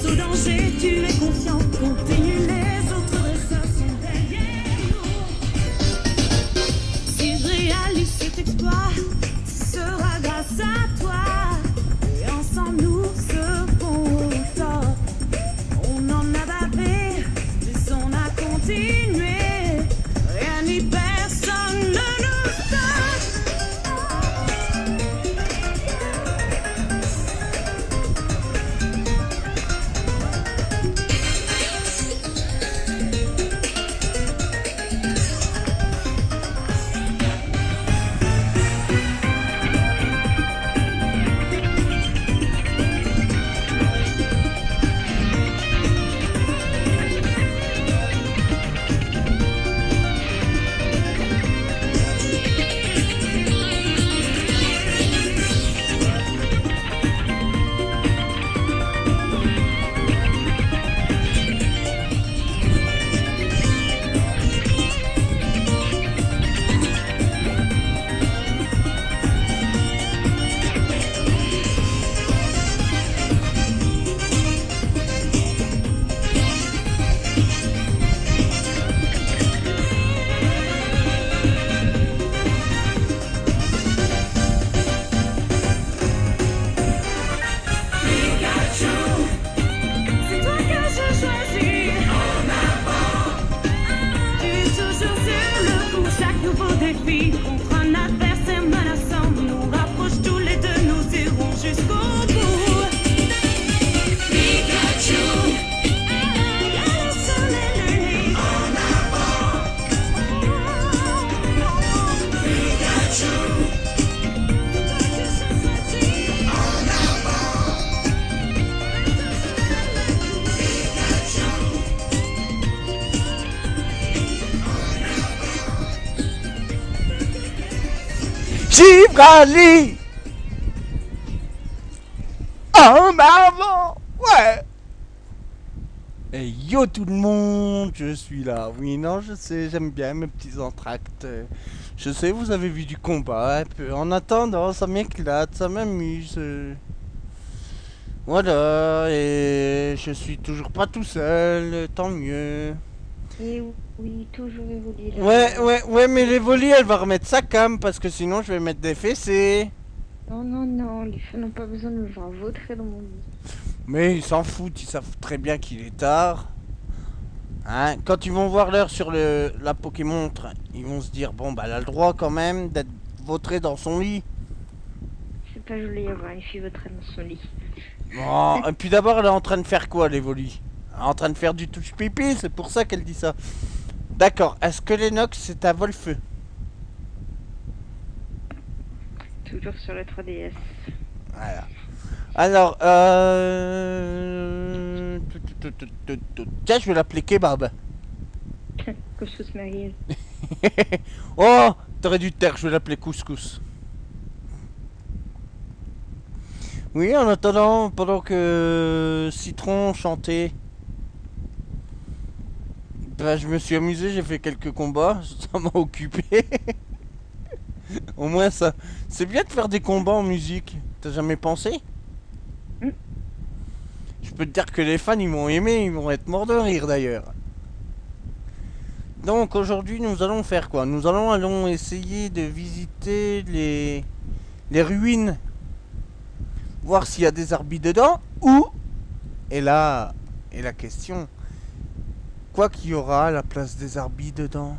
face au danger, tu es confiant, continue, les autres dresseurs sont derrière nous. Si je réalise cet exploit, ce sera grâce à toi. Et ensemble nous serons au top. On en a bavé, mais on a continué. Rien ni personne ne nous stoppe. Contre un adversaire menaçant, nous rapproche tous les deux, nous irons jusqu'au bout. Pikachu, le soleil en avant. Pikachu, en avant. Gibraltar en avant. Ouais. Et yo tout le monde, je suis là. Oui, non, je sais, j'aime bien mes petits entractes. Je sais, vous avez vu du combat un peu. En attendant, ça m'éclate, ça m'amuse. Voilà, et je suis toujours pas tout seul, tant mieux. Et oui, toujours évoluer. Ouais, mais l'Evoli, elle va remettre sa cam parce que sinon je vais mettre des fessées. Non, les filles n'ont pas besoin de me voir vautrer dans mon lit. Mais ils s'en foutent, ils savent très bien qu'il est tard. Hein, quand ils vont voir l'heure sur la Pokémontre, ils vont se dire, bon bah elle a le droit quand même d'être vautrée dans son lit. C'est pas joli à voir une fille vautrer dans son lit. Bon, et puis d'abord elle est en train de faire quoi l'Evoli? Elle est en train de faire du touche pipi, c'est pour ça qu'elle dit ça. D'accord, est-ce que l'Enox c'est à Volfeu? Toujours sur le 3DS. Voilà. Alors, tiens, je vais l'appeler Kebab. Couscous Marie. Oh, t'aurais dû te taire, je vais l'appeler Couscous. Oui, en attendant, pendant que Citron chantait, bah, je me suis amusé, j'ai fait quelques combats, ça m'a occupé. Au moins ça, c'est bien de faire des combats en musique. T'as jamais pensé? Je peux te dire que les fans ils m'ont aimé, ils vont être morts de rire d'ailleurs. Donc aujourd'hui nous allons faire quoi? Nous allons essayer de visiter les ruines. Voir s'il y a des arbis dedans ou... Et là est la question. Quoi qu'il y aura à la place des arbis dedans?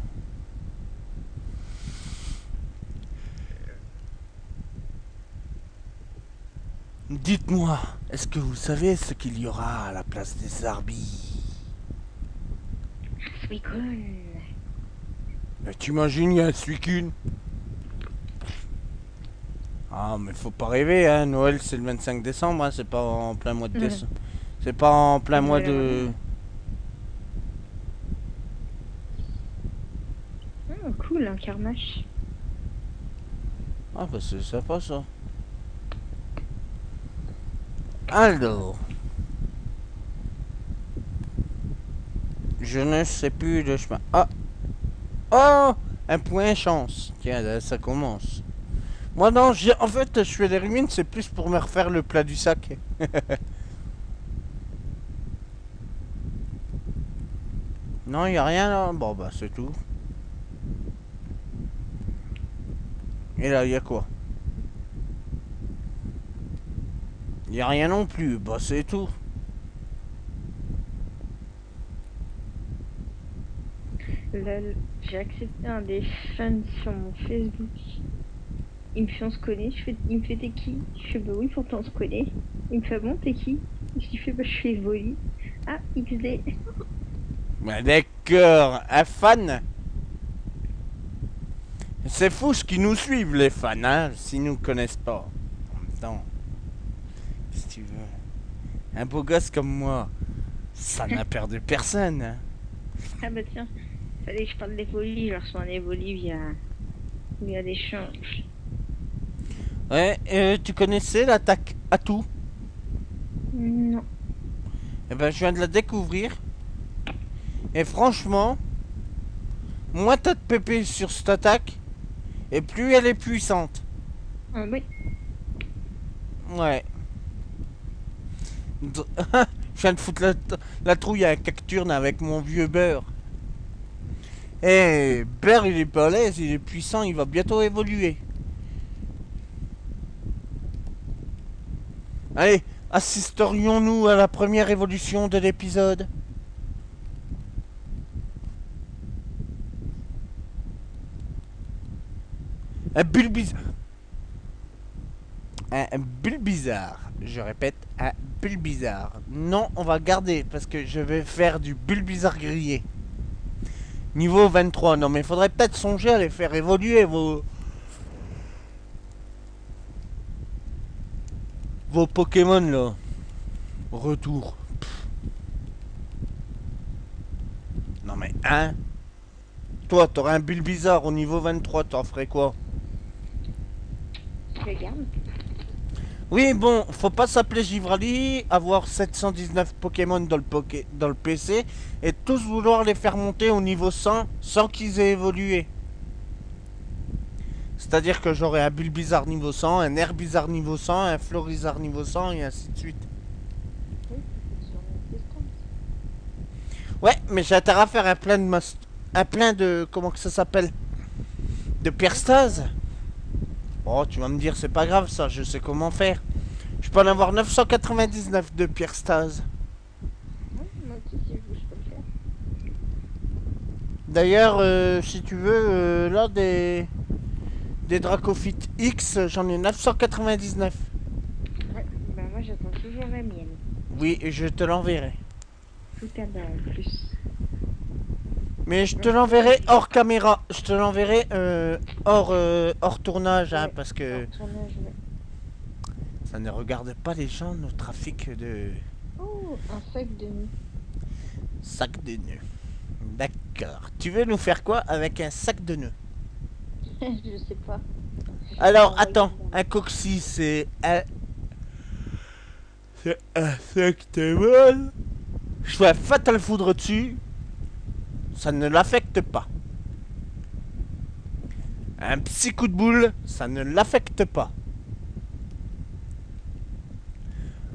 Dites-moi, est-ce que vous savez ce qu'il y aura à la place des arbis? Suicune. Mais t'imagines, il y a un Suicune. Ah, mais faut pas rêver, hein. Noël, c'est le 25 décembre, hein. C'est pas en plein mois de décembre. C'est pas en plein mois de... Oh, cool, un carnache. Ah, bah c'est sympa, ça. Alors... Je ne sais plus le chemin. Ah! Oh! Un point chance. Tiens, là, ça commence. Moi, non, en fait, je fais les ruines, c'est plus pour me refaire le plat du sac. Non, y a rien là. Bon, bah, c'est tout. Et là, y a quoi? Y a rien non plus. Bah, c'est tout. Là, j'ai accepté un des fans sur mon Facebook. Il me fait on se connaît. Il me fait t'es qui? Je fais bah oui, pourtant on se connaît. Il me fait bon, t'es qui? Je lui fais bah je fais Voli. Ah, XD. Bah, d'accord. Un fan? C'est fou ce qu'ils nous suivent, les fans, hein, s'ils nous connaissent pas. En même temps, si tu veux. Un beau gosse comme moi, ça n'a perdu personne. Hein. Ah bah tiens, fallait que je parle d'Evoli. Je reçois un Evoli via l'échange. Ouais, tu connaissais l'attaque à tout? Non. Eh ben, je viens de la découvrir. Et franchement, moins t'as de PP sur cette attaque, et plus elle est puissante. Ah oui. Ouais. Je viens de foutre la trouille à un Cacturne avec mon vieux beurre. Et beurre, il est balèze, il est puissant, il va bientôt évoluer. Allez, assisterions-nous à la première évolution de l'épisode? Un Bulbizarre. Un Bulbizarre. Je répète, un Bulbizarre. Non, on va garder parce que je vais faire du Bulbizarre grillé. Niveau 23. Non, mais il faudrait peut-être songer à les faire évoluer vos Pokémon là. Retour. Pff. Non, mais hein? Toi, t'aurais un Bulbizarre au niveau 23, t'en ferais quoi? Je le garde. Oui, bon, faut pas s'appeler Givrali, avoir 719 Pokémon dans le PC et tous vouloir les faire monter au niveau 100 sans qu'ils aient évolué. C'est-à-dire que j'aurai un Bulbizarre niveau 100, un Herbizarre niveau 100, un Florizarre niveau 100 et ainsi de suite. Oui, c'est sur mon destin. Ouais, mais j'ai intérêt à faire un plein de... Comment que ça s'appelle? De Pierstase. Oh, tu vas me dire, c'est pas grave ça, je sais comment faire. Je peux en avoir 999 de Pierstase. Ouais, moi aussi, si je veux, je peux le faire. D'ailleurs, si tu veux, là, des Dracophytes X, j'en ai 999. Ouais, bah moi j'attends toujours la mienne. Oui, et je te l'enverrai. Tout à l'heure en plus. Mais je te l'enverrai hors caméra. Je te l'enverrai hors tournage, hein, Ouais, parce que hors tournage, ouais. ça ne regarde pas les gens, nos trafics de Oh, un sac de nuit. sac de nœuds. D'accord. Tu veux nous faire quoi avec un sac de nœuds? Je sais pas. Alors, Ah, attends. oui, Un coccyx, c'est un... C'est un sac de vol. Je fais un fatal foudre dessus. Ça ne l'affecte pas. Un petit coup de boule, ça ne l'affecte pas.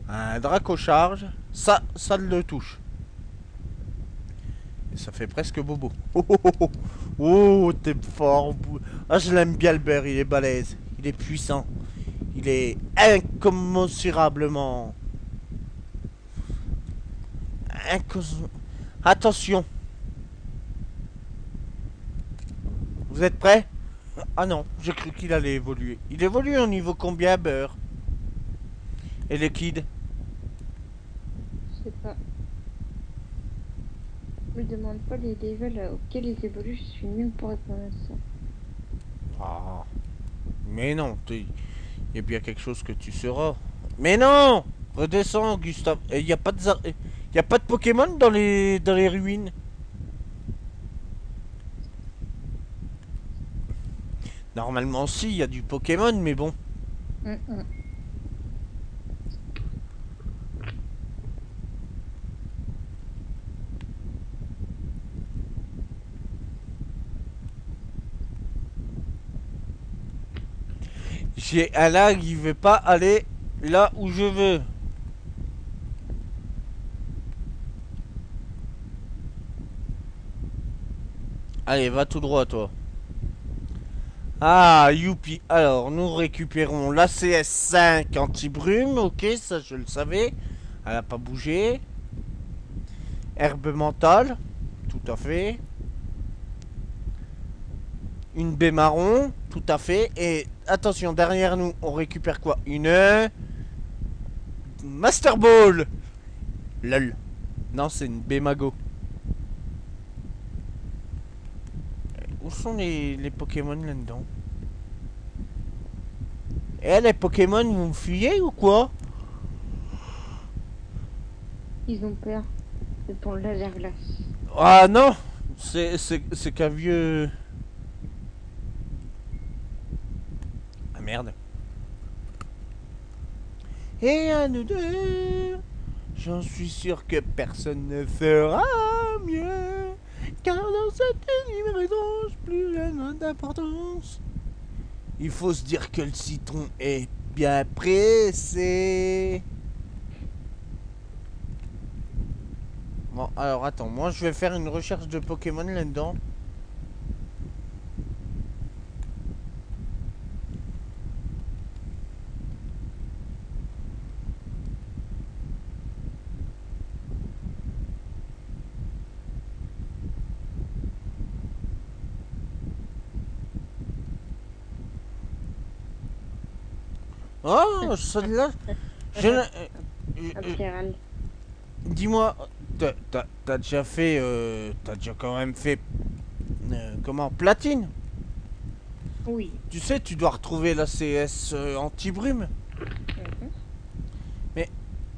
Un Draco charge, ça le touche. Et ça fait presque bobo. Oh, oh, oh, oh. Oh, t'es fort. Ah, je l'aime bien le beurre, il est balèze. Il est puissant. Il est incommensurablement... Attention. Vous êtes prêts? Ah non, j'ai cru qu'il allait évoluer. Il évolue au niveau combien, beurre? Et liquide? Je sais pas. Me demande pas les levels auxquels ils évoluent, je suis nulle pour répondre à ça. Ah. Mais non, il y a bien quelque chose que tu sauras. Mais non! Redescends, Gustave. Il n'y a pas de... Y a pas de Pokémon dans les ruines. Normalement si, il y a du Pokémon, mais bon. J'ai un lag, il veut pas aller là où je veux. Allez, va tout droit, toi. Ah, youpi. Alors, nous récupérons la CS5 anti-brume. Ok, ça, je le savais. Elle a pas bougé. Herbe mentale. Tout à fait. Une baie marron. Tout à fait. Et attention, derrière nous, on récupère quoi? Une Master Ball. Lol. Non, c'est une baie mago. Où sont les Pokémon là-dedans? Eh, les Pokémon, vous me fuyez ou quoi? Ils ont peur de ton laser glace. Ah non, c'est qu'un vieux... Ah merde. Et à nous deux, j'en suis sûr que personne ne fera mieux. Car dans cet univers étrange, plus rien n'a d'importance. Il faut se dire que le citron est bien pressé. Bon, alors attends, moi je vais faire une recherche de Pokémon là-dedans. Oh, celle-là. Latéral. Dis-moi, t'as déjà fait. T'as déjà quand même fait. Comment? Platine? Oui. Tu sais, tu dois retrouver la CS anti-brume. Mhm.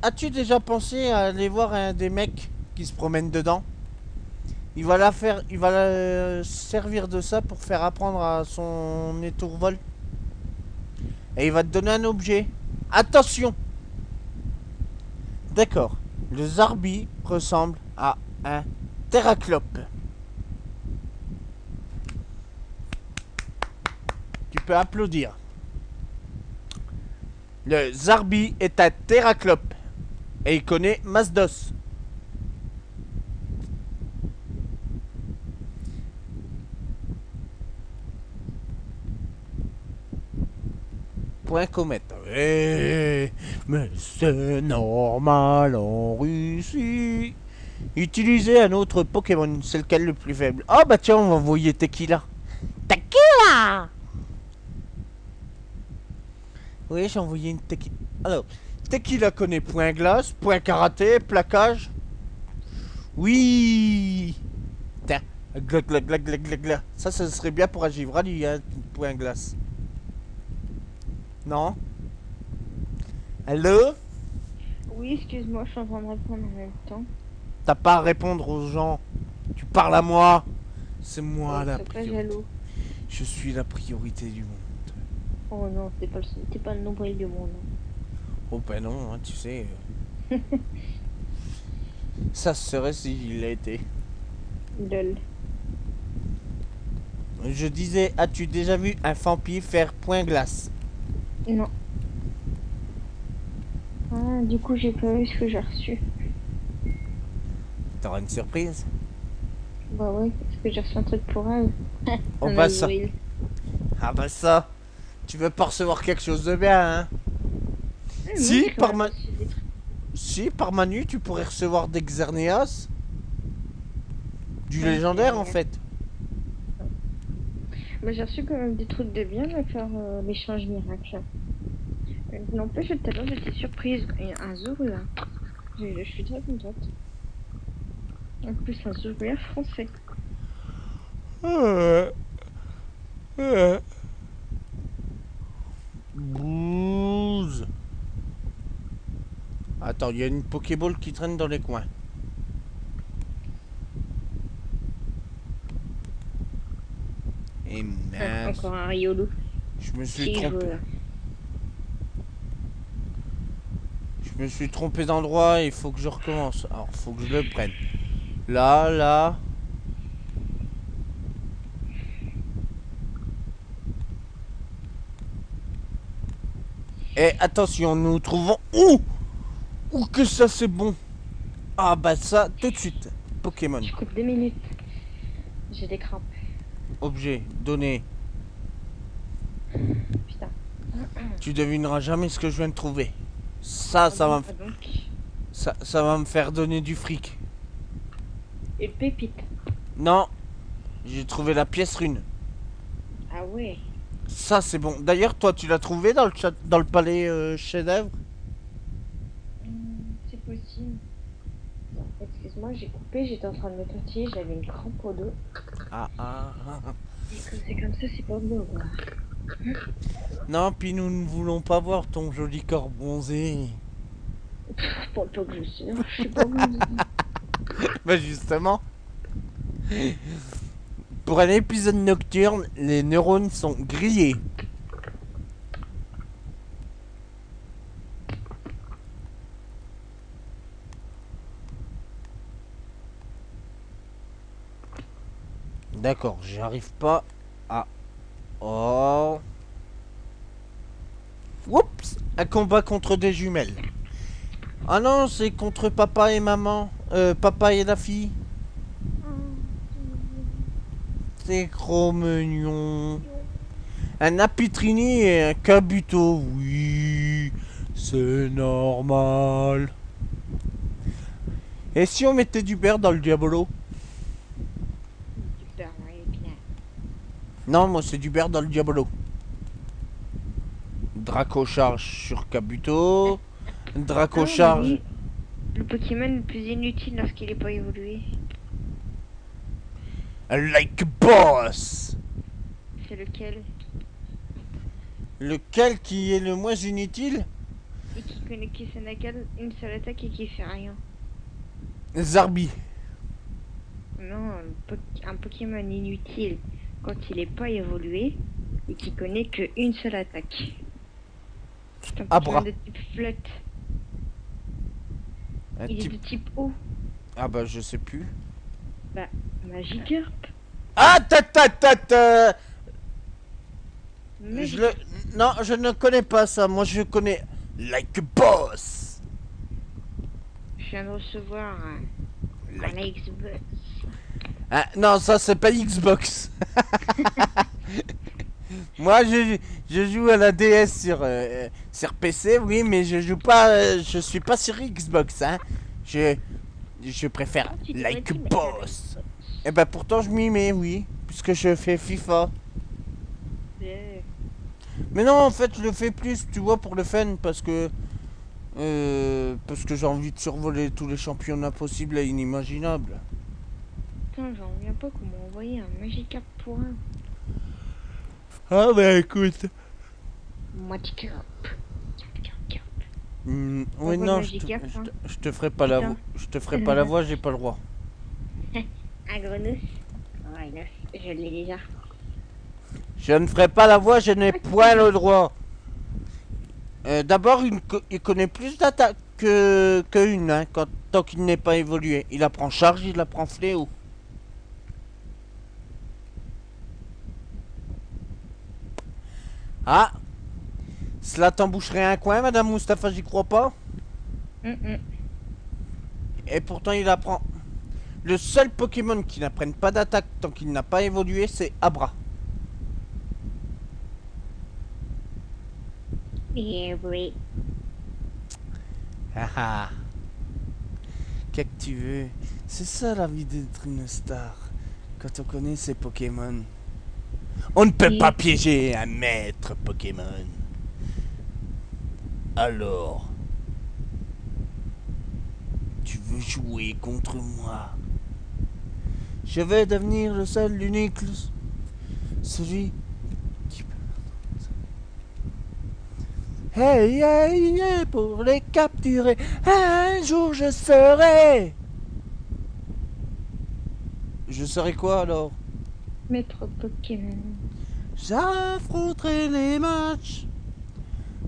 As-tu déjà pensé à aller voir un des mecs qui se promènent dedans? Il va la faire. Il va la servir de ça pour faire apprendre à son étourvol. Et il va te donner un objet. Attention! D'accord. Le Zarbi ressemble à un Terraclope. Tu peux applaudir. Le Zarbi est un Terraclope. Et il connaît Masdos. Point comète. Mais c'est normal en Russie. Utilisez un autre Pokémon. C'est lequel le plus faible? Ah bah tiens, on va envoyer Tequila. Tequila! Oui, j'ai envoyé une Tequila. Alors, Tequila connaît point glace, point karaté, plaquage. Oui! Tiens, gla gla gla gla gla gla. Ça serait bien pour agir, lui, hein, point glace. Non? Allô? Oui, excuse-moi, je suis en train de répondre en même temps. T'as pas à répondre aux gens. Tu parles à moi. C'est moi Oh, la sois pas priorité. jaloux. Je suis la priorité du monde. Oh non, t'es pas le nombril du monde. Oh ben non, hein, tu sais. Ça serait s'il l'a été. Lol. Je disais, as-tu déjà vu un Fampi faire point glace? Non. Ah, du coup, j'ai pas eu ce que j'ai reçu. T'auras une surprise? Bah ouais, parce que j'ai reçu un truc pour elle. Oh Un bah ça. avril. Ah bah ça. Tu veux pas recevoir quelque chose de bien, hein? Si, Moi, j'ai par quand ma... même reçu des trucs. Si, par Manu, tu pourrais recevoir des Xerneas. Du Ouais, légendaire, c'est en vrai. fait. Bah, j'ai reçu quand même des trucs de bien à faire l'échange miracle. N'empêche, tout à l'heure, j'étais surprise. Et un Zorua. Je suis très contente. En plus, un Zorua français. Bouze. Attends, il y a une Pokéball qui traîne dans les coins. Et mince. Encore un Riolu. Je me suis Qui trompé. joue là. Je me suis trompé d'endroit, il faut que je recommence. Alors, faut que je le prenne. Là, là. Et attention, nous trouvons... Ouh! Ouh, que ça c'est bon! Ah bah ça, tout de suite. Pokémon. Je coupe 2 minutes. J'ai des crampes. Objet, donné. Putain. Tu devineras jamais ce que je viens de trouver. Ça va, Ah donc. ça va me faire donner du fric. Une pépite. Non, j'ai trouvé la pièce rune. Ah ouais. Ça c'est bon. D'ailleurs, toi, tu l'as trouvé dans le chat, dans le palais chef-d'œuvre? C'est possible. Excuse-moi, j'ai coupé, j'étais en train de me tortiller, j'avais une crampe au dos. Ah. Et quand c'est comme ça, c'est pas beau, quoi. Non, puis nous ne voulons pas voir ton joli corps bronzé. Pour pas que je sais pas où. Bah justement. Pour un épisode nocturne, les neurones sont grillés. D'accord, j'arrive pas à... Oh. Oups. Un combat contre des jumelles. Ah non, c'est contre papa et maman. Papa et la fille. C'est trop mignon. Un Apitrini et un Kabuto. Oui, c'est normal. Et si on mettait du beurre dans le Diabolo? Du beurre, ouais, bien. Non, moi c'est du beurre dans le Diabolo. Draco charge sur Kabuto. Draco charge. Le Pokémon le plus inutile lorsqu'il n'est pas évolué. Like boss. C'est lequel? Lequel qui est le moins inutile? Et qui connaît Kisanagal, une seule attaque et qui fait rien. Zarbi. Non, un Pokémon inutile quand il n'est pas évolué et qui connaît qu'une seule attaque. C'est un Abra. Pokémon de type flotte. Un Il est type... de type eau. Ah bah je sais plus. Bah, Magikarp. Ah ta. Mais Non, je ne connais pas ça. Moi je connais Like boss. je viens de recevoir un Xbox. Ah, non, ça c'est pas Xbox. Moi je joue à la DS sur PC, oui, mais je joue pas. Je suis pas sur Xbox, hein. Je préfère Tu Like devrais dire boss. Et ben pourtant je m'y mets, oui, puisque je fais FIFA. Mais non, en fait je le fais plus, tu vois, pour le fun, parce que j'ai envie de survoler tous les championnats possibles et inimaginables. Putain, j'en reviens pas comment envoyer un Magikarp pour un. Ah bah écoute. Magikarp. Oui voit non, Magikarp, hein. je te ferai pas la Putain. voix. Je te ferai pas la voix, j'ai pas le droit. Un grenouille. Ouais, là, je l'ai déjà. Je ne ferai pas la voix, je n'ai point le droit. D'abord, il connaît plus d'attaques que une, hein, tant qu'il n'est pas évolué. Il apprend charge, il apprend fléau. Ah, cela t'emboucherait un coin, Madame Mustapha, j'y crois pas. Et pourtant, il apprend. Le seul Pokémon qui n'apprenne pas d'attaque tant qu'il n'a pas évolué, c'est Abra. Et oui. Ah ah. Qu'est-ce que tu veux? C'est ça la vie d'être une star. Quand on connaît ses Pokémon. On ne peut pas piéger un maître Pokémon. Alors, tu veux jouer contre moi? Je vais devenir le seul, l'unique, celui qui peut... Hey, hey, hey, pour les capturer, un jour je serai... Je serai quoi alors? Maître Pokémon. J'affronterai les matchs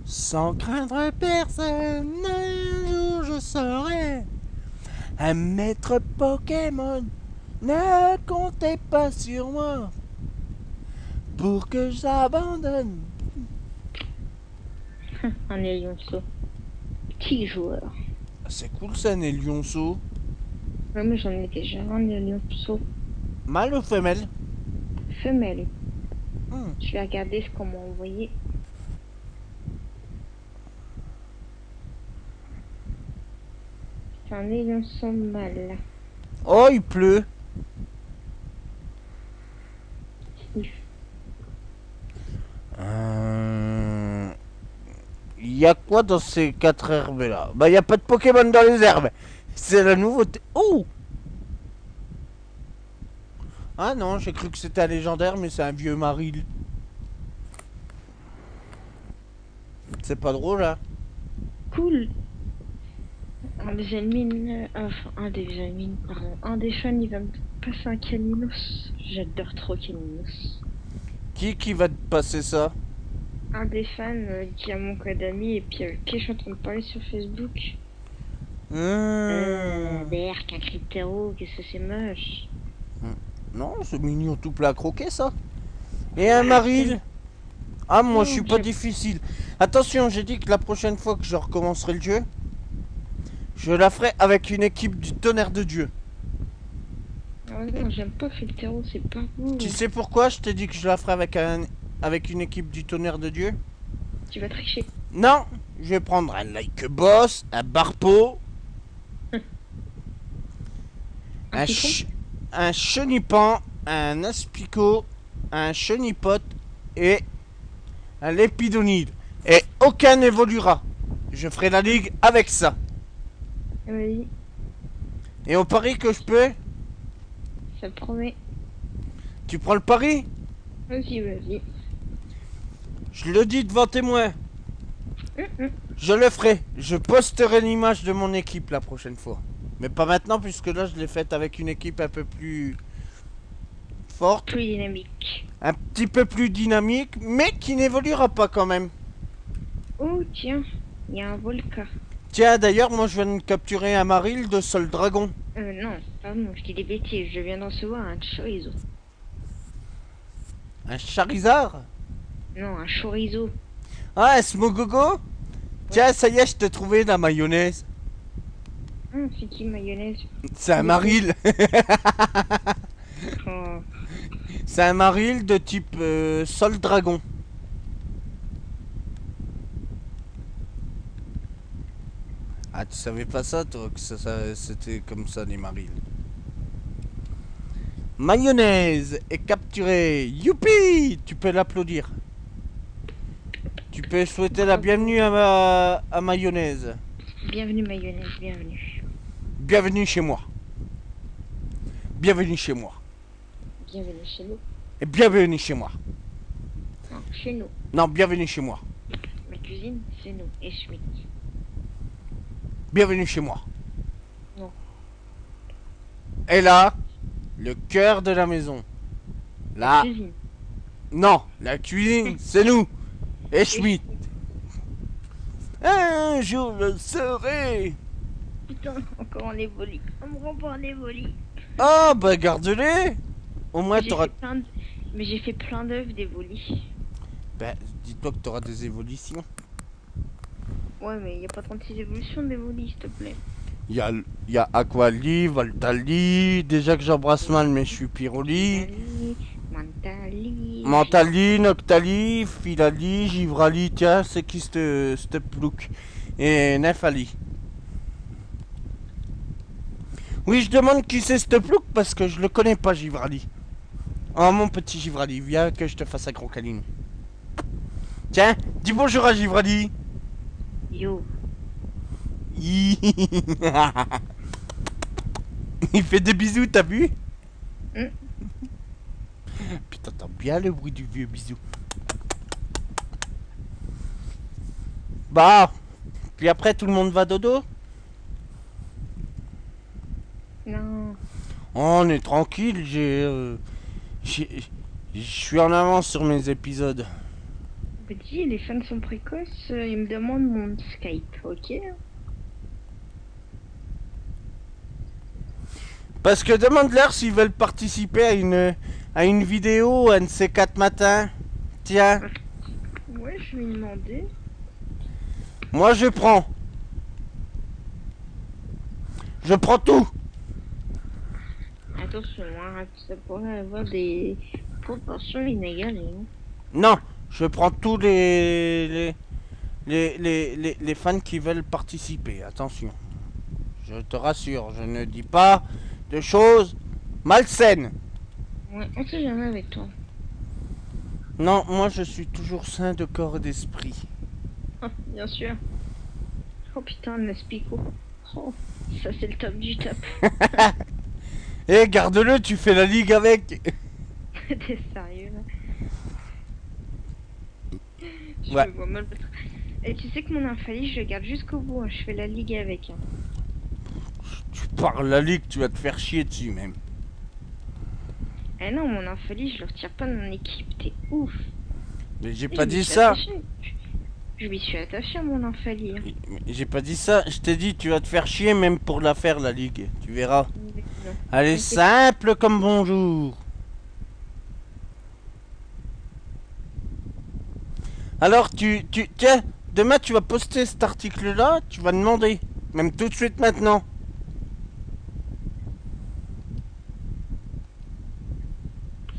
sans craindre personne. Un jour je serai un maître Pokémon. Ne comptez pas sur moi pour que j'abandonne. Un Lionceau. Petit joueur. C'est cool ça, un lionceau. Ouais, mais j'en ai déjà un Lionceau. Mâle ou femelle? femelle. Hmm. Je vais regarder ce qu'on m'a envoyé. C'est un élançon mâle. Oh, il pleut. Il y a quoi dans ces 4 herbes là? Bah, il y a pas de Pokémon dans les herbes. C'est la nouveauté. Oh! Ah non, j'ai cru que c'était un légendaire, mais c'est un vieux Maril. C'est pas drôle, hein? Cool. Un des ennemis, pardon. Un des fans, il va me passer un Caninos. J'adore trop Caninos. Qui va te passer ça? Un des fans qui a mon code ami et puis avec qui je suis en train de parler sur Facebook. D'ailleurs, qu'un cryptéro, qu'est-ce que c'est moche. Non, c'est mignon tout plat à croquer, ça. Et un Maril? Ah, moi, je suis pas difficile. Attention, j'ai dit que la prochaine fois que je recommencerai le jeu, je la ferai avec une équipe du tonnerre de Dieu. Ah non, j'aime pas Cryptéro, c'est pas beau. Tu sais pourquoi je t'ai dit que je la ferai avec une équipe du tonnerre de Dieu? Tu vas tricher. Non, je vais prendre un Like Boss, un Barpo, un Chenipan, un Aspico, un Chenipote et un Lépidonide. Et aucun n'évoluera. Je ferai la ligue avec ça. Oui, Et on parie que je peux? ça te promet. Tu prends le pari? Vas-y, vas-y. Je le dis devant témoin. Je le ferai. Je posterai l'image de mon équipe la prochaine fois. Mais pas maintenant, puisque là, je l'ai faite avec une équipe un peu plus forte. Plus dynamique. Un petit peu plus dynamique, mais qui n'évoluera pas quand même. Oh, tiens, il y a un volcan. Tiens, d'ailleurs, moi, je viens de capturer un Maril de Sol Dragon. Non, pardon, je dis des bêtises. Je viens d'en recevoir un chorizo. Un Charizard? Non, un chorizo. Ah, un Smogogo? Tiens, ça y est, je t'ai trouvé la mayonnaise. C'est qui mayonnaise? C'est un Maril. Oh. C'est un Maril de type Sol Dragon. Ah, tu savais pas ça, toi, que c'était comme ça, les Marils. Mayonnaise est capturée. Youpi! Tu peux l'applaudir. Tu peux souhaiter la bienvenue à Mayonnaise. Bienvenue mayonnaise, bienvenue. Bienvenue chez moi. Bienvenue chez moi. Bienvenue chez nous. Et bienvenue chez moi. Non, chez nous. Non, bienvenue chez moi. Ma cuisine, c'est nous. Et Schmitt. Bienvenue chez moi. Non. Et là, le cœur de la maison. Là, Cuisine. non, la cuisine, c'est nous. Et Schmitt. Un jour, je le serai. Putain, encore en évoli. On me rend pas en évoli. Ah, bah garde-les. Au moins, J'ai t'auras... fait plein de- Mais j'ai fait plein d'œufs d'évoli. Bah, dis-toi que t'auras des évolutions. Ouais, mais y a pas 36 évolutions d'évoli, s'il te plaît. Il y a Aquali, Voltali, déjà que j'embrasse mal, mais je suis Pyroli. Mentali, Noctali, Filali, Givrali, tiens, c'est qui cette plouc? Et Nefali. Oui, je demande qui c'est cette plouc parce que je le connais pas, Givrali. Oh, mon petit Givrali, viens que je te fasse un gros câlin. Tiens, dis bonjour à Givrali. Yo. Il fait des bisous, t'as vu? Putain, t'entends bien le bruit du vieux bisou. Bah, puis après tout le monde va dodo? Non. On est tranquille, je suis en avance sur mes épisodes. Petit, les fans sont précoces, ils me demandent mon Skype, ok? Parce que demande-leur s'ils veulent participer à une vidéo, un de ces 4 matins. Tiens, Ouais, je vais lui demander. moi je prends. Je prends tout. Attention, hein, ça pourrait avoir des proportion inégalée. Hein. Non, je prends tous les fans qui veulent participer. Attention. Je te rassure, je ne dis pas de choses malsaines. Ouais, on sait jamais avec toi. Non, moi je suis toujours sain de corps et d'esprit. Ah, bien sûr. Oh putain, le Spico. Oh, ça c'est le top du top. Eh, garde-le, tu fais la ligue avec. T'es sérieux là? Je Ouais. me vois mal. Et tu sais que mon infailli, je le garde jusqu'au bout. Hein. Je fais la ligue avec. Hein. Tu parles la ligue, tu vas te faire chier dessus même. Eh non, mon infailli, je le retire pas de mon équipe. T'es ouf. Mais j'ai Je pas m'y dit suis ça. attachée. Je m'y suis attaché à mon infailli. Hein. J'ai pas dit ça. Je t'ai dit, tu vas te faire chier même pour la faire la ligue. Tu verras. Mais non. Elle est Mais c'est- simple comme bonjour. Alors tiens, demain tu vas poster cet article-là, tu vas demander, même tout de suite maintenant.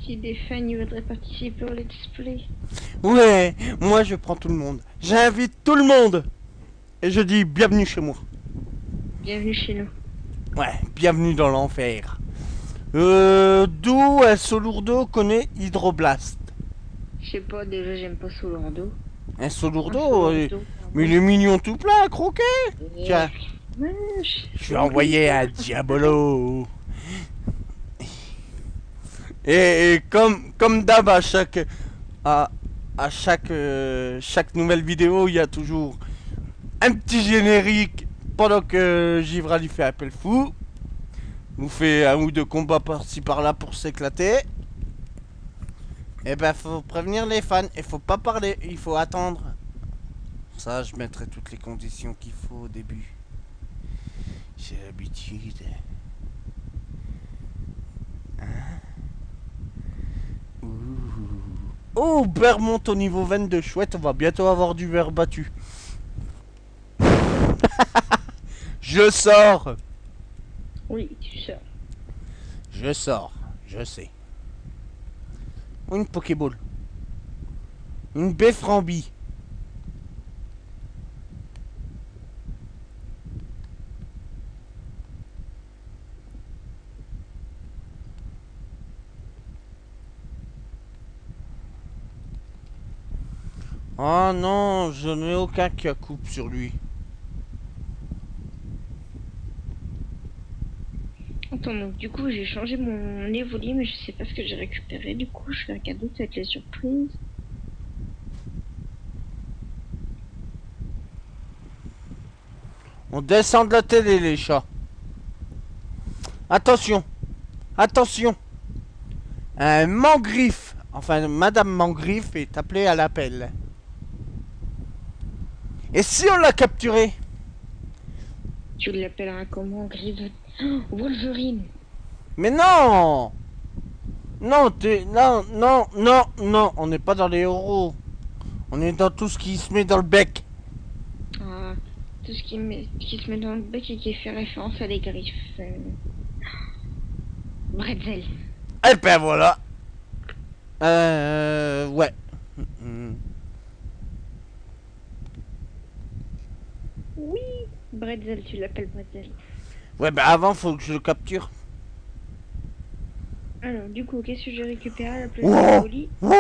Si des fans ils voudraient participer au let's play. Ouais, moi je prends tout le monde. J'invite tout le monde. Et je dis bienvenue chez moi. Bienvenue chez nous. Ouais, bienvenue dans l'enfer. D'où un Solourdo connaît Hydroblast. Je sais pas, déjà j'aime pas Solando. Un Solourdo, mais il est mignon tout plein à croquer. Tiens, Ouais, je lui ai envoyé un Diabolo. Et comme d'hab à chaque nouvelle vidéo, il y a toujours un petit générique pendant que Givra lui fait appel fou. Vous fait un ou deux combats par-ci par-là pour s'éclater. Et ben faut prévenir les fans, il faut pas parler, il faut attendre. Ça je mettrai toutes les conditions qu'il faut au début. J'ai l'habitude. Ouh. Oh, Bear monte au niveau 22. Chouette, on va bientôt avoir du verre battu. Je sors. Oui, tu sors. Je sors. Je sais. Une Pokéball. Une Befframbi. Oh non, je n'ai aucun qui a coupe sur lui. Attends, donc du coup j'ai changé mon évoli, mais je sais pas ce que j'ai récupéré. Du coup, je vais regarder peut-être les surprises. On descend de la télé, les chats. Attention. Attention. Un Mangriffe. Enfin, Madame Mangriffe est appelée à l'appel. Et si on l'a capturé? Tu l'appelleras comment, Grise? Oh, Wolverine. Mais non. Non, non, non, non, non. On n'est pas dans les euros. On est dans tout ce qui se met dans le bec. Ah, tout ce qui se met dans le bec et qui fait référence à les griffes. Bretzel. Et ben voilà. Ouais. Oui, Bretzel, tu l'appelles Bretzel. Ouais, bah avant, faut que je le capture. Alors, du coup, qu'est-ce que j'ai récupéré à la place Wow. de l'évoli? Ouh.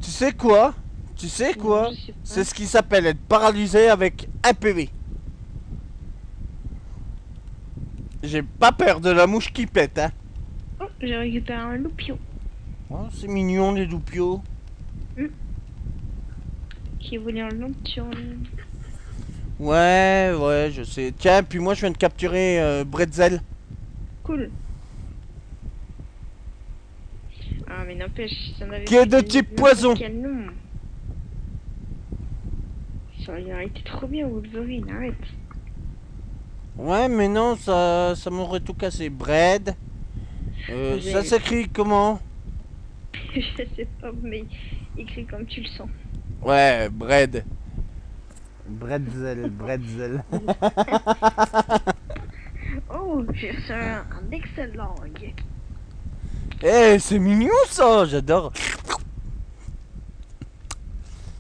Tu sais quoi? Tu sais quoi? Non, je sais pas. C'est ce qui s'appelle être paralysé avec un PV. J'ai pas peur de la mouche qui pète, hein. Oh, j'ai récupéré un loupio Oh, c'est mignon les loupios. qui évolue en nocturne. Ouais, ouais, je sais. Tiens, puis moi je viens de capturer Bretzel. Cool. Ah, mais n'empêche, si on avait Qui est de fait type le poison. canon. Ça aurait été trop bien, Wolverine, arrête. Ouais, mais non, ça m'aurait tout cassé. Bred. Ça s'écrit comment? Je sais pas, mais écrit comme tu le sens. Ouais, Bred. Bretzel, Bretzel. Oh, j'ai reçu un excellent. Eh, c'est mignon ça, j'adore.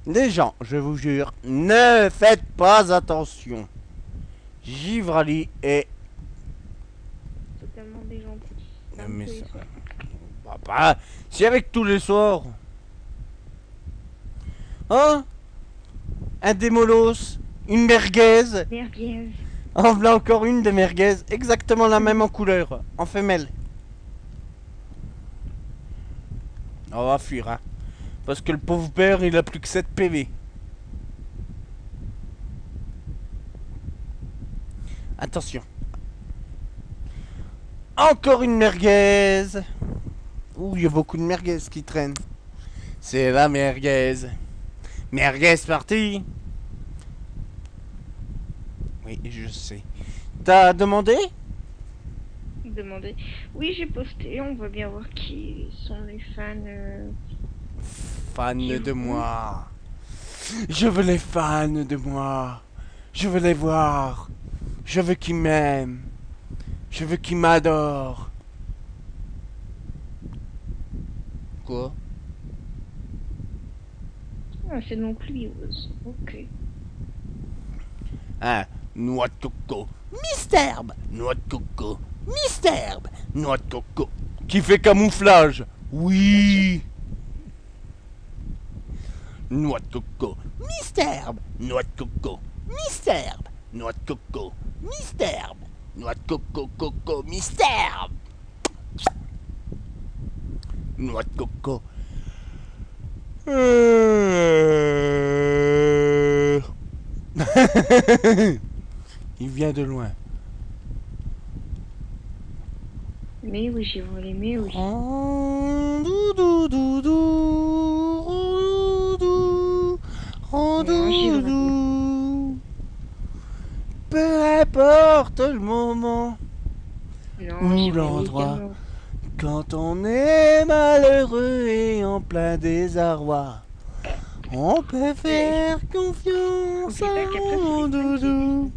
Les gens, je vous jure, ne faites pas attention. Givrali est... Totalement des gentils. Mais ça... c'est avec tous les soirs. Hein? Un démolos, une merguez. Merguez. En voilà encore une de merguez, exactement la même en couleur, en femelle. On va fuir, hein. Parce que le pauvre père, il a plus que 7 PV. Attention. Encore une merguez. Ouh, il y a beaucoup de merguez qui traînent. C'est la merguez. Merguez parti. Oui, je sais. T'as demandé? Demander. Oui, j'ai posté. On va bien voir qui sont les fans. Fans de moi. Je veux les fans de moi. Je veux les voir. Je veux qu'ils m'aiment. Je veux qu'ils m'adorent. Quoi? Ah, c'est donc lui aussi. Ok. Hein? Noix de coco. Mystère. Noix de coco. Mystère. Noix de coco. Qui fait camouflage. Oui. Noix de coco. Mystère. Noix de coco. Mystère. Noix de coco. Mystère. Noix de coco. Coco. Mystère. Noix de coco. Il vient de loin. Mais oui, j'ai volé, mais oui. Peu importe le moment Non, ou j'ai volé l'endroit, également. quand on est malheureux et en plein désarroi, on peut faire confiance Oublie pas qu'après, à c'est mon les fans qui doudou.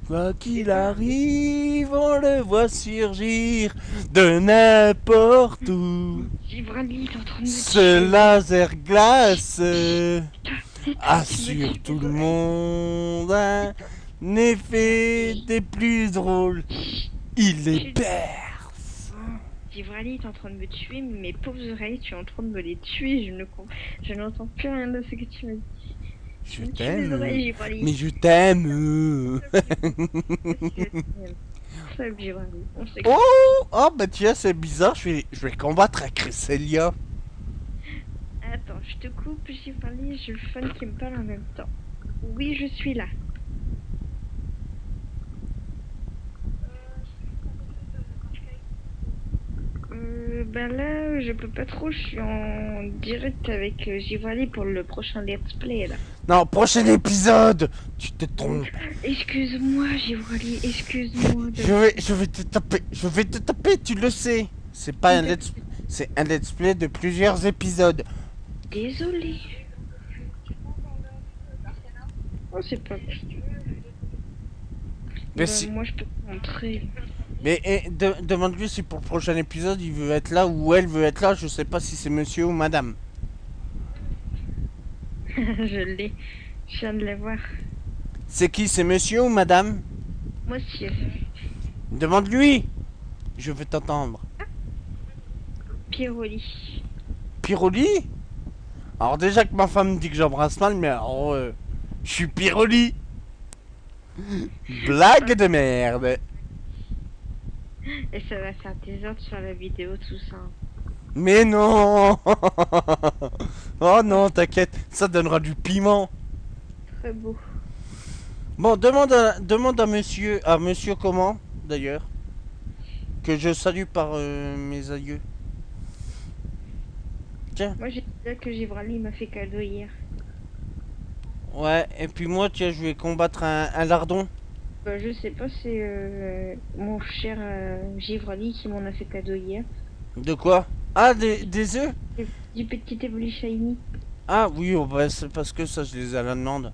Quoi qu'il arrive, on le voit surgir de n'importe où. Givrali, t'es en train de me Ce tuer. laser glace Tu assure me tout tues, le ouais. monde un effet des plus drôles. Il les perce. Givrali, t'es en train de me tuer, mes pauvres oreilles, tu es en train de me les tuer, je n'entends plus rien de ce que tu m'as dit. Je Tu me tues les oreilles, t'aime. Givrali. Mais je t'aime. Salut, Givrali, on sait Oh, oh bah tiens, c'est bizarre, je vais combattre avec Cresselia. Attends, je te coupe, Givrali, j'ai le fan qui me parle en même temps. Oui, je suis là. Ben là, je peux pas trop, je suis en direct avec Givrali pour le prochain let's play là. Non, prochain épisode. Tu te trompes. Excuse-moi, Givrali, excuse-moi. Je vais te taper, tu le sais. C'est pas un let's, c'est un let's play de plusieurs épisodes. Désolé. Oh, c'est pas. Mais Ben, si, moi, je peux te montrer. mais demande-lui si pour le prochain épisode il veut être là ou elle veut être là. Je sais pas si c'est monsieur ou madame. Je l'ai. Je viens de la voir. C'est qui, c'est monsieur ou madame? Moi aussi. Demande-lui. Je veux t'entendre. Piroli. Piroli? Alors déjà que ma femme dit que j'embrasse mal, mais alors je suis Piroli. Blague de merde. Et ça va faire des heures sur la vidéo, tout ça. Mais non. Oh non, t'inquiète, ça donnera du piment. Très beau. Bon, demande à monsieur comment, d'ailleurs. Que je salue par mes aïeux. Tiens, Moi, j'ai dit là que Givrali m'a fait cadeau hier. ouais, et puis moi, tiens, je vais combattre un lardon. Bah, je sais pas, c'est mon cher Givrali qui m'en a fait cadeau hier. De quoi? Ah, des œufs? Du petit évolu shiny. Ah oui, oh, bah, c'est parce que ça, je les ai à la demande.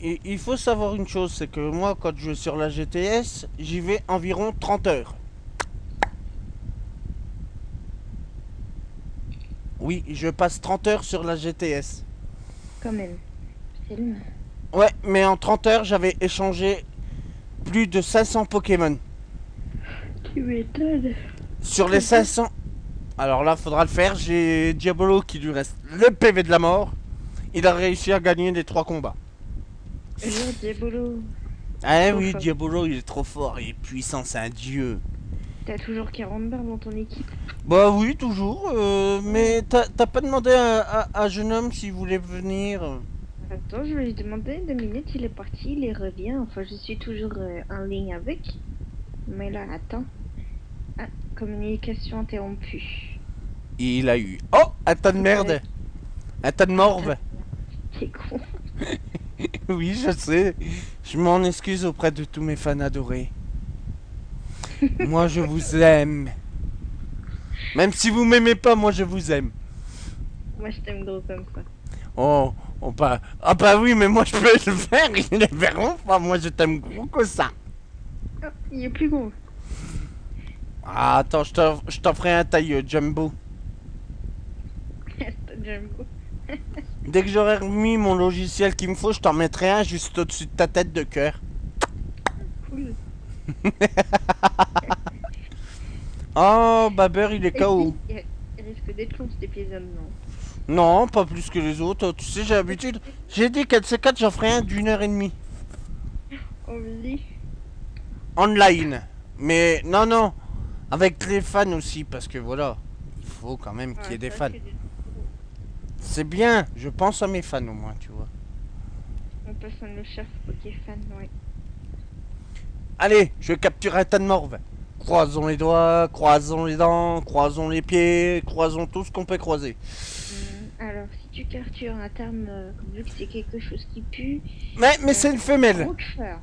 il faut savoir une chose, c'est que moi, quand je suis sur la GTS, j'y vais environ 30 heures. Oui, je passe 30 heures sur la GTS. Quand même. C'est long. Ouais, mais en 30 heures, j'avais échangé plus de 500 Pokémon. Tu m'étonnes. Sur les 500... Alors là, faudra le faire. J'ai Diabolo qui lui reste le PV de la mort. Il a réussi à gagner les 3 combats. Genre Diabolo. Ah Trop oui, fort. Diabolo, il est trop fort. Il est puissant, c'est un dieu. T'as toujours 40 barres dans ton équipe. Bah oui, toujours. Mais t'as pas demandé à jeune homme s'il voulait venir. Attends, je vais lui demander 2 minutes, il est parti, il revient. Enfin, je suis toujours en ligne avec. Mais là, attends. Ah, communication interrompue. Il a eu... Oh, un tas de merde. Un tas de morve. C'est con. Oui, je sais. Je m'en excuse auprès de tous mes fans adorés. Moi, je vous aime. Même si vous m'aimez pas, moi, je vous aime. Moi, je t'aime gros comme ça. Oh, bah... Ah bah oui, mais moi, je peux le faire. Ils les verront pas. Moi, je t'aime gros que ça. Oh, il est plus gros. Ah, attends, je t'en ferai un taille jumbo. J'aime beaucoup. Dès que j'aurai remis mon logiciel qu'il me faut, je t'en mettrai un juste au-dessus de ta tête de cœur. Cool. Oh, Baber, il est Et KO. puis, il risque d'être long cet épisode, non? Non, pas plus que les autres. Tu sais, j'ai l'habitude. J'ai dit qu'à de ces 4, j'en ferai un d'1 h 30. On me dit. Online. Mais non, non. Avec les fans aussi, parce que voilà. Il faut quand même qu'il y ait des fans. C'est bien. Je pense à mes fans au moins, tu vois. On passe à nos chers Pokéfans, ouais. Allez, je capture un tas de morve. Croisons les doigts, croisons les dents, croisons les pieds, croisons tout ce qu'on peut croiser. Alors, si tu captures un terme, vu que c'est quelque chose qui pue... Mais c'est une femelle. Roquefort.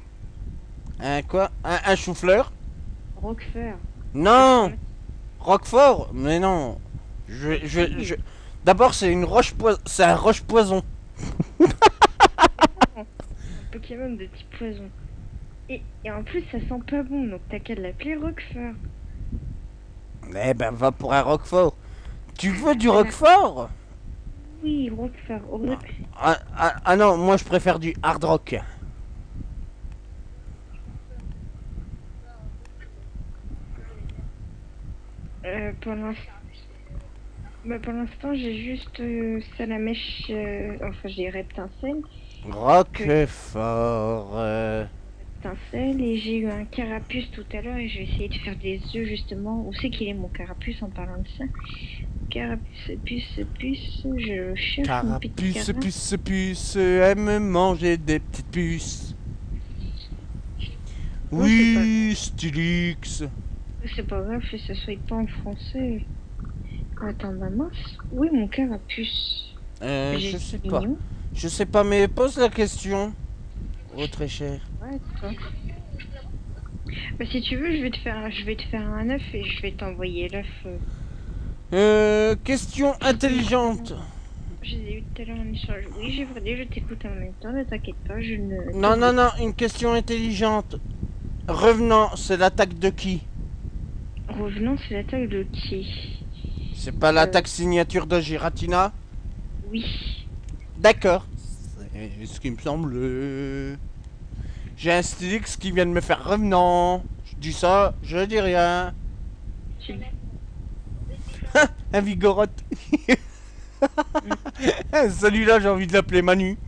Un quoi? Un chou-fleur? Roquefort. Non. Roquefort? Mais non. D'abord, c'est une roche poison. C'est un roche poison. Un Pokémon de type poison. Et en plus, ça sent pas bon, donc t'as qu'à l'appeler Roquefort. Eh ben, va pour un Roquefort. Tu veux du Roquefort? Oui, Roquefort. Ah non, moi je préfère du hard rock. Pour l'instant... Bah, pour l'instant, j'ai juste Salamèche... enfin, j'ai Reptincelle. Roquefort. Reptincelle, et j'ai eu un Carapuce tout à l'heure, et je vais essayer de faire des œufs, justement. Où c'est qu'il est, mon Carapuce, en parlant de ça? Carapuce, puce, je cherche mon petit Puce, aime manger des petites puces. Oh, Oui, Stylix. C'est pas grave que ça soit pas en français. Attends, bah mince. Oui, mon Carapuce. Je sais pas. Je sais pas, mais pose la question. Oh, très cher. Ouais, toi. Bah si tu veux, je vais te faire un œuf et je vais t'envoyer l'œuf. Question intelligente. Je les ai eu tout à l'heure en échange. Oui, j'ai vrai, je t'écoute en même temps, ne t'inquiète pas, je ne... Non, une question intelligente. Revenant, c'est l'attaque de qui? Revenons, c'est l'attaque de qui? C'est pas l'attaque signature de Giratina? Oui. D'accord. C'est ce qui me semble. J'ai un Stylix qui vient de me faire revenant. Je dis ça, je dis rien. Tu... Un Vigoroth. Celui-là, j'ai envie de l'appeler Manu.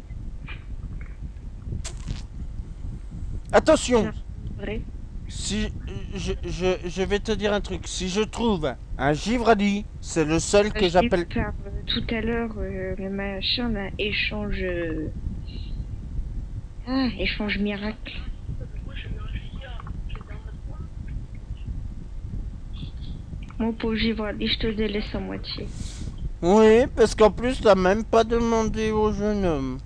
Attention. Vrai. Si je vais te dire un truc. Si je trouve un Givradi, c'est le seul que j'appelle. Tout à l'heure, le machin là, échange. Échange miracle. Mon pauvre Givradi, je te délaisse à moitié. Oui, parce qu'en plus, t'as même pas demandé au jeune homme.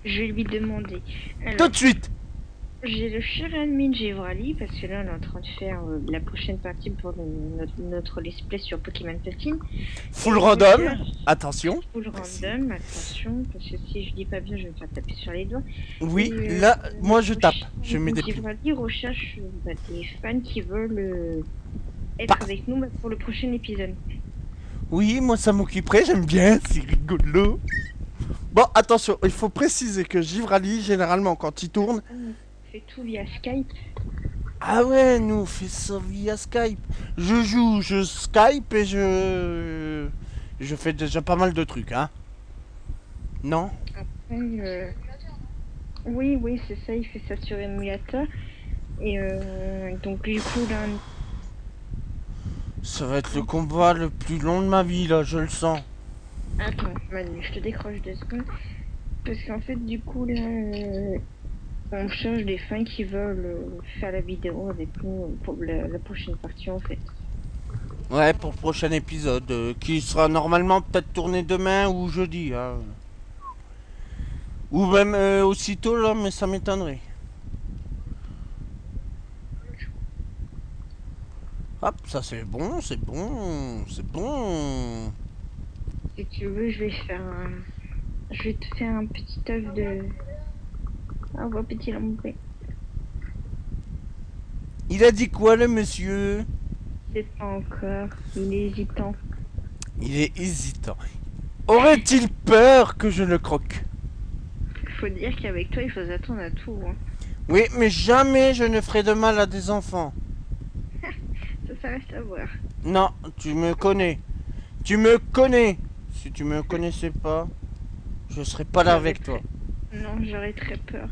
Je vais lui demander. Alors, Tout de suite. J'ai le cher admin Givrali parce que là on est en train de faire la prochaine partie pour notre let's play sur Pokémon Platine. Full Et random, recherche attention. full random, attention, parce que si je dis pas bien je vais me faire taper sur les doigts. Oui, Et, là, moi je le tape. cher Je mets des admin plis. Givrali recherche des fans qui veulent être Bah. avec nous pour le prochain épisode. Oui, moi ça m'occuperait, j'aime bien, c'est rigolo. Bon, attention, il faut préciser que Givrali, généralement, quand il tourne... On fait tout via Skype. Ah ouais, nous, on fait ça via Skype. Je Skype et je fais déjà pas mal de trucs, hein. Non? Après, oui, c'est ça, il fait ça sur émulateur. Et donc du coup là, Ça va être le combat le plus long de ma vie, là, je le sens. attends, Manu, je te décroche 2 secondes. Parce qu'en fait, du coup là, on cherche des fans qui veulent faire la vidéo avec nous pour la prochaine partie en fait. Ouais, pour le prochain épisode, qui sera normalement peut-être tourné demain ou jeudi, hein. Ou même aussitôt, là, mais ça m'étonnerait. Hop, ça c'est bon, c'est bon, c'est bon. Si tu veux, je vais te faire un petit œuf de. Ah, ouais, petit lambré. Il a dit quoi, le monsieur? C'est pas encore, il est hésitant. Il est hésitant. Aurait-il peur que je le croque? Faut dire qu'avec toi, il faut s'attendre à tout. Hein. Oui, mais jamais je ne ferai de mal à des enfants. Ça reste à voir. Non, tu me connais. Tu me connais. Si tu me connaissais pas, je serais pas là avec toi. Non, j'aurais très peur.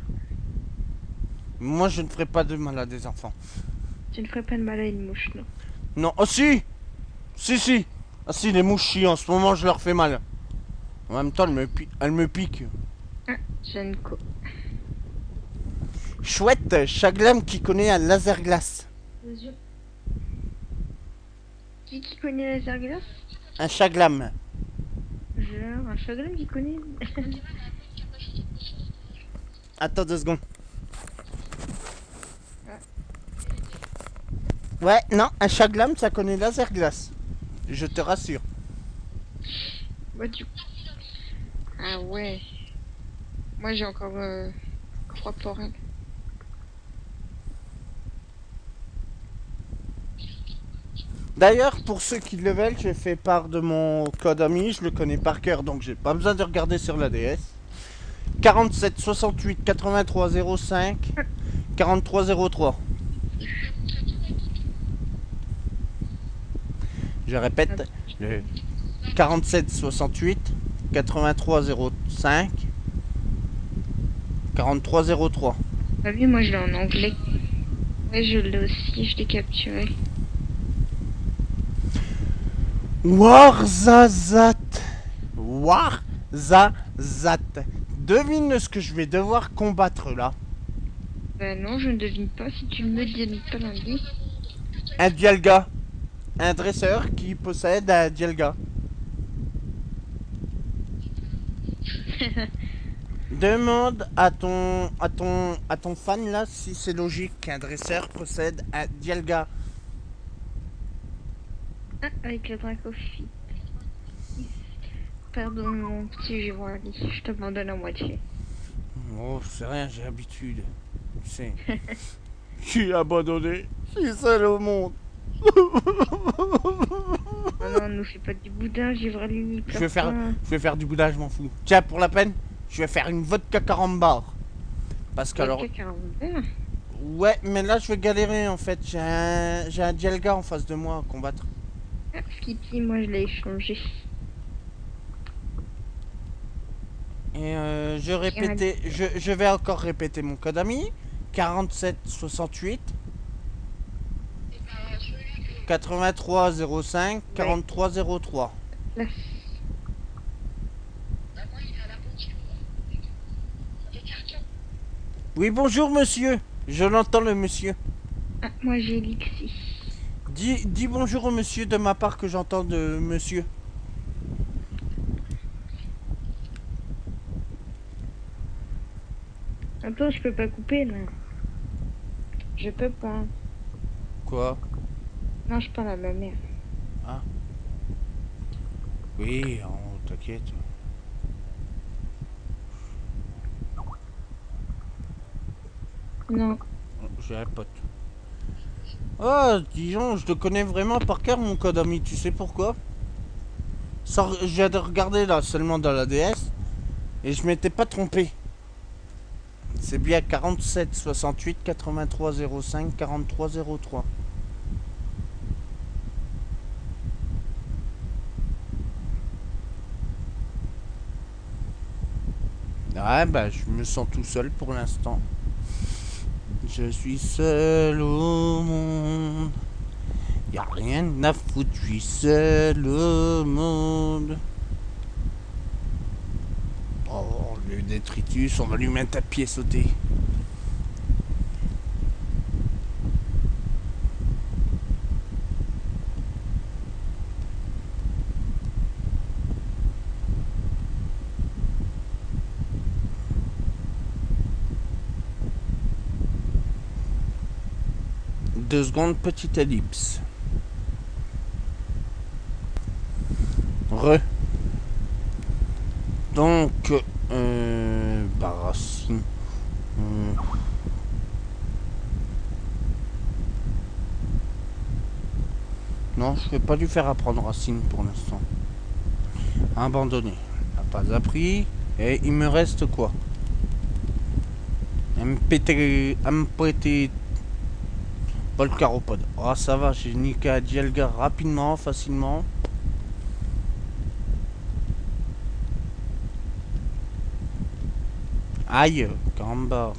Moi, je ne ferai pas de mal à des enfants. Tu ne ferais pas de mal à une mouche, non? Non, oh si. Si. Ah si, les mouches, si, en ce moment, je leur fais mal. En même temps, elles me piquent. Ah, Janko. Chouette, Chaglam qui connaît un laser glace. Qui connaît la glace? Un Chaglam. Genre, un chagrin qui connaît. Attends 2 secondes. Ouais, non, un Chaglam, ça connaît laser glace. Je te rassure. Bah, du coup. Ah ouais. Moi, j'ai encore 3 porels. D'ailleurs, pour ceux qui le veulent, j'ai fait part de mon code ami, je le connais par cœur, donc j'ai pas besoin de regarder sur la DS. 47 68 83 05 43 03. Je répète, le 47 68 83 05 43 03. Ah oui, moi, je l'ai en anglais. Ouais, je l'ai aussi, je l'ai capturé. Warzazat. Devine ce que je vais devoir combattre là. Bah non, je ne devine pas si tu ne me dis pas lundi. Un Dialga. Un dresseur qui possède un Dialga. Demande à ton fan là si c'est logique qu'un dresseur possède un Dialga. Ah, avec le Dracophyte. Pardon, mon petit Givrali, je t'abandonne à moitié. Oh, c'est rien, j'ai l'habitude. Tu sais. Je suis abandonné. Je suis seul au monde. Oh non, nous fais pas du boudin, Givrali. Je vais faire du boudage, je m'en fous. Tiens, pour la peine, je vais faire une vodka carambar. Parce que alors. Ouais, mais là je vais galérer en fait. J'ai un Dialga en face de moi à combattre. Ah, Skippy, moi je l'ai échangé. Et je vais encore répéter mon code ami. 47 68 83 05 43 03. Là. Oui, bonjour monsieur. Je l'entends le monsieur. Ah, moi j'ai Lixi. Dis bonjour au monsieur de ma part que j'entends de monsieur. Attends, je peux pas couper là. Je peux pas. Quoi? Non, je parle à ma mère. Oui, oh, t'inquiète. Non. J'ai un pote. Oh, disons, je te connais vraiment par cœur, mon code ami. Tu sais pourquoi? Je viens de regarder là, seulement dans la DS. Et je m'étais pas trompé. C'est bien 47 68 83 05 43 03. Ouais, bah, je me sens tout seul pour l'instant. Je suis seul au monde. Y'a rien à foutre, je suis seul au monde. Oh, le détritus, on va lui mettre à pied sauter. Deux secondes, petite ellipse. Donc, bah, Racine. Non, je vais pas lui faire apprendre Racine pour l'instant. Abandonné. N'a pas appris. Et il me reste quoi? MPT Volcaropode. Ah, ça va, j'ai niqué à Dialga rapidement, facilement. Aïe, caramba.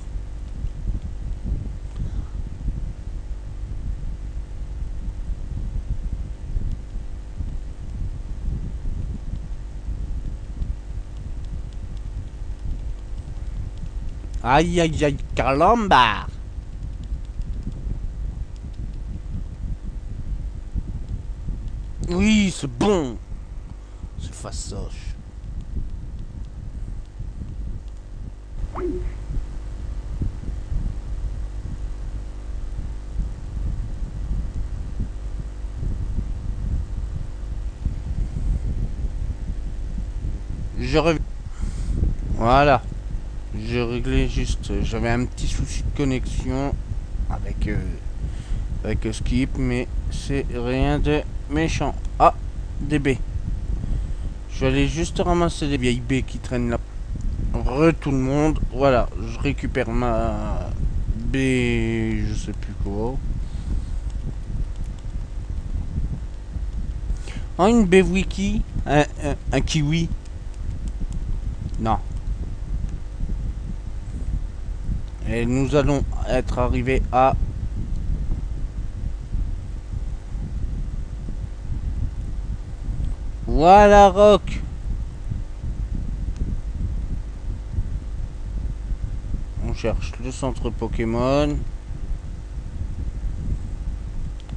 Aïe, aïe, aïe, caramba. Oui, c'est bon. C'est fastoche. Je reviens. Voilà. Je réglais juste. J'avais un petit souci de connexion avec Skip, mais c'est rien de méchant. Ah, des baies. Je vais aller juste ramasser des vieilles baies qui traînent là. Tout le monde. Voilà, je récupère ma baie, je sais plus quoi. Oh, une baie wiki. Un kiwi. Non. Et nous allons être arrivés à... Voilà, Rock. On cherche le centre Pokémon.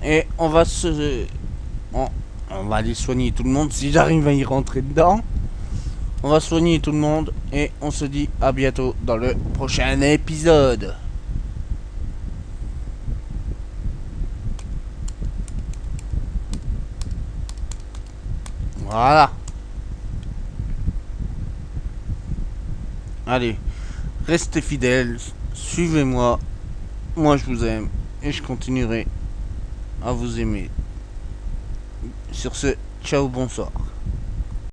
Et on va on va aller soigner tout le monde si j'arrive à y rentrer dedans. On va soigner tout le monde et on se dit à bientôt dans le prochain épisode. Voilà. Allez, restez fidèles, suivez-moi. Moi je vous aime et je continuerai à vous aimer. Sur ce, ciao, bonsoir.